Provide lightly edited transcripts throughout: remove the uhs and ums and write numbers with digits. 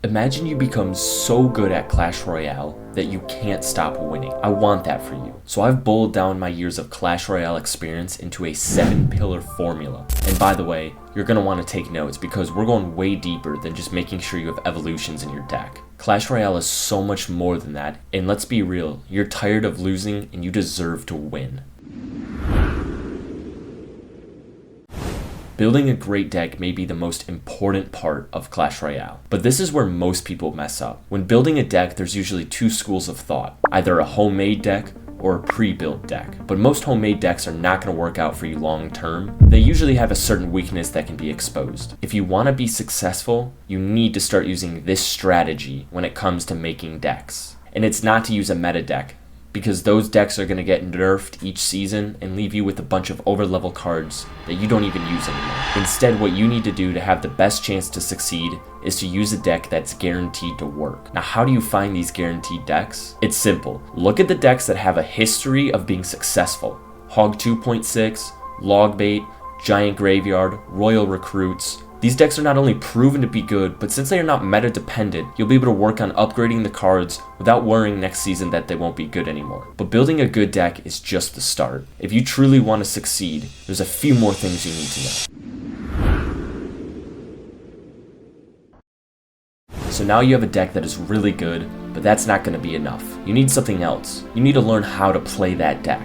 Imagine you become so good at Clash Royale that you can't stop winning. I want that for you. So I've boiled down my years of Clash Royale experience into a 7-pillar formula. And by the way, you're going to want to take notes because we're going way deeper than just making sure you have evolutions in your deck. Clash Royale is so much more than that, and let's be real, you're tired of losing and you deserve to win. Building a great deck may be the most important part of Clash Royale, but this is where most people mess up. When building a deck, there's usually two schools of thought, either a homemade deck or a pre-built deck. But most homemade decks are not going to work out for you long term. They usually have a certain weakness that can be exposed. If you want to be successful, you need to start using this strategy when it comes to making decks. And it's not to use a meta deck, because those decks are going to get nerfed each season and leave you with a bunch of overlevel cards that you don't even use anymore. Instead, what you need to do to have the best chance to succeed is to use a deck that's guaranteed to work. Now, how do you find these guaranteed decks? It's simple. Look at the decks that have a history of being successful. Hog 2.6, Logbait, Giant Graveyard, Royal Recruits. These decks are not only proven to be good, but since they are not meta dependent, you'll be able to work on upgrading the cards without worrying next season that they won't be good anymore. But building a good deck is just the start. If you truly want to succeed, there's a few more things you need to know. So now you have a deck that is really good, but that's not going to be enough. You need something else. You need to learn how to play that deck.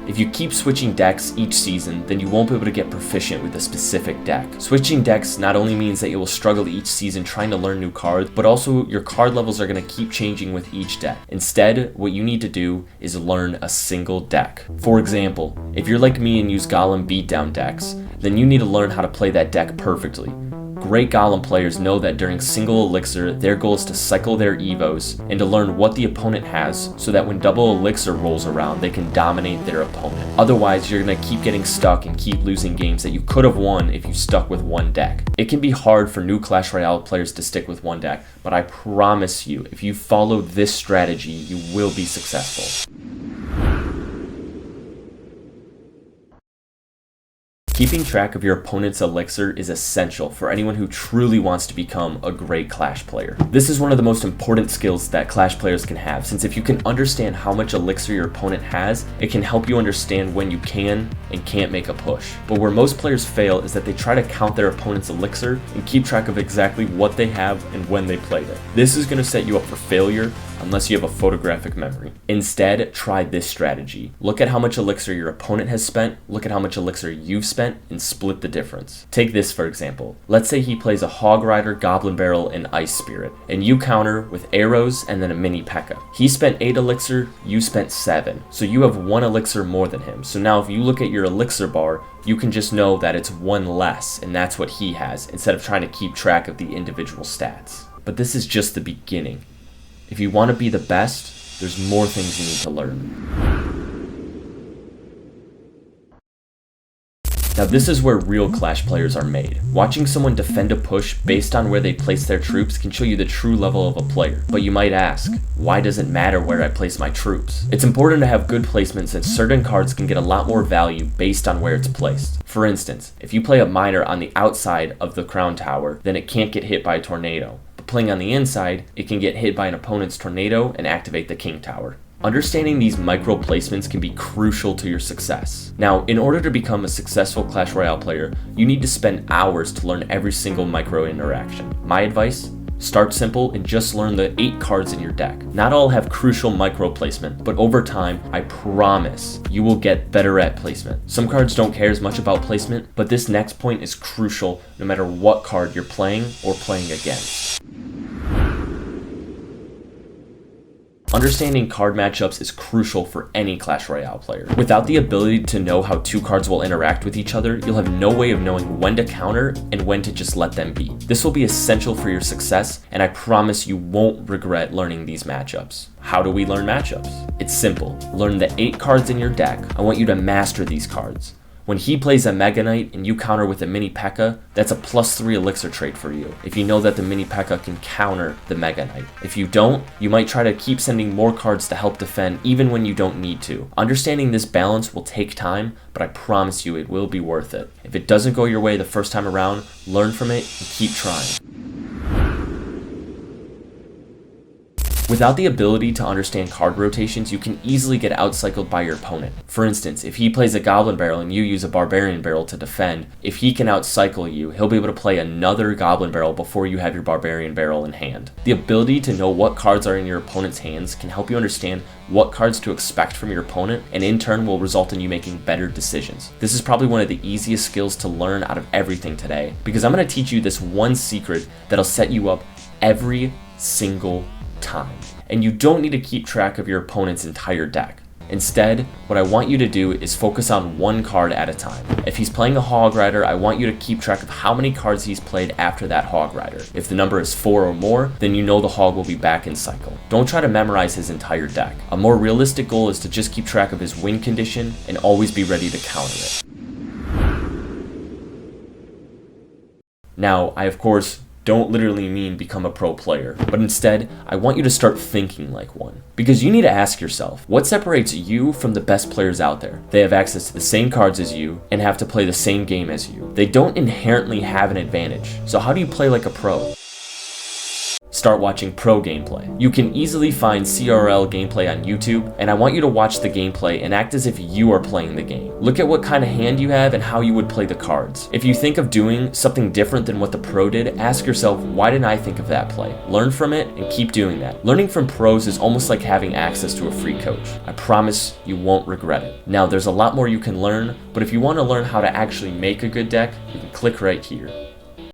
If you keep switching decks each season, then you won't be able to get proficient with a specific deck. Switching decks not only means that you will struggle each season trying to learn new cards, but also your card levels are going to keep changing with each deck. Instead, what you need to do is learn a single deck. For example, if you're like me and use Golem beatdown decks, then you need to learn how to play that deck perfectly. Great Golem players know that during single elixir, their goal is to cycle their evos and to learn what the opponent has so that when double elixir rolls around, they can dominate their opponent. Otherwise, you're going to keep getting stuck and keep losing games that you could have won if you stuck with one deck. It can be hard for new Clash Royale players to stick with one deck, but I promise you, if you follow this strategy, you will be successful. Keeping track of your opponent's elixir is essential for anyone who truly wants to become a great Clash player. This is one of the most important skills that Clash players can have, since if you can understand how much elixir your opponent has, it can help you understand when you can and can't make a push. But where most players fail is that they try to count their opponent's elixir and keep track of exactly what they have and when they played it. This is going to set you up for failure unless you have a photographic memory. Instead, try this strategy. Look at how much elixir your opponent has spent, look at how much elixir you've spent, and split the difference. Take this for example. Let's say he plays a Hog Rider, Goblin Barrel, and Ice Spirit, and you counter with arrows and then a mini P.E.K.K.A. He spent 8 elixir, you spent 7, so you have 1 elixir more than him. So now if you look at your elixir bar, you can just know that it's 1 less, and that's what he has, instead of trying to keep track of the individual stats. But this is just the beginning. If you want to be the best, there's more things you need to learn. Now this is where real Clash players are made. Watching someone defend a push based on where they place their troops can show you the true level of a player. But you might ask, why does it matter where I place my troops? It's important to have good placement since certain cards can get a lot more value based on where it's placed. For instance, if you play a miner on the outside of the crown tower, then it can't get hit by a tornado. Playing on the inside, it can get hit by an opponent's tornado and activate the king tower. Understanding these micro placements can be crucial to your success. Now, in order to become a successful Clash Royale player, you need to spend hours to learn every single micro interaction. My advice? Start simple and just learn the 8 cards in your deck. Not all have crucial micro placement, but over time, I promise you will get better at placement. Some cards don't care as much about placement, but this next point is crucial no matter what card you're playing or playing against. Understanding card matchups is crucial for any Clash Royale player. Without the ability to know how 2 cards will interact with each other, you'll have no way of knowing when to counter and when to just let them be. This will be essential for your success, and I promise you won't regret learning these matchups. How do we learn matchups? It's simple. Learn the 8 cards in your deck. I want you to master these cards. When he plays a Mega Knight and you counter with a mini P.E.K.K.A., that's a +3 elixir trade for you, if you know that the mini P.E.K.K.A. can counter the Mega Knight. If you don't, you might try to keep sending more cards to help defend even when you don't need to. Understanding this balance will take time, but I promise you it will be worth it. If it doesn't go your way the first time around, learn from it and keep trying. Without the ability to understand card rotations, you can easily get outcycled by your opponent. For instance, if he plays a Goblin Barrel and you use a Barbarian Barrel to defend, if he can outcycle you, he'll be able to play another Goblin Barrel before you have your Barbarian Barrel in hand. The ability to know what cards are in your opponent's hands can help you understand what cards to expect from your opponent, and in turn will result in you making better decisions. This is probably one of the easiest skills to learn out of everything today, because I'm going to teach you this one secret that'll set you up every single time. And you don't need to keep track of your opponent's entire deck. Instead, what I want you to do is focus on one card at a time. If he's playing a Hog Rider, I want you to keep track of how many cards he's played after that Hog Rider. If the number is 4 or more, then you know the Hog will be back in cycle. Don't try to memorize his entire deck. A more realistic goal is to just keep track of his win condition and always be ready to counter it. Now, I of course don't literally mean become a pro player, but instead, I want you to start thinking like one. Because you need to ask yourself, what separates you from the best players out there? They have access to the same cards as you and have to play the same game as you. They don't inherently have an advantage. So how do you play like a pro? Start watching pro gameplay. You can easily find CRL gameplay on YouTube, and I want you to watch the gameplay and act as if you are playing the game. Look at what kind of hand you have and how you would play the cards. If you think of doing something different than what the pro did, ask yourself, why didn't I think of that play? Learn from it and keep doing that. Learning from pros is almost like having access to a free coach. I promise you won't regret it. Now, there's a lot more you can learn, but if you want to learn how to actually make a good deck, you can click right here.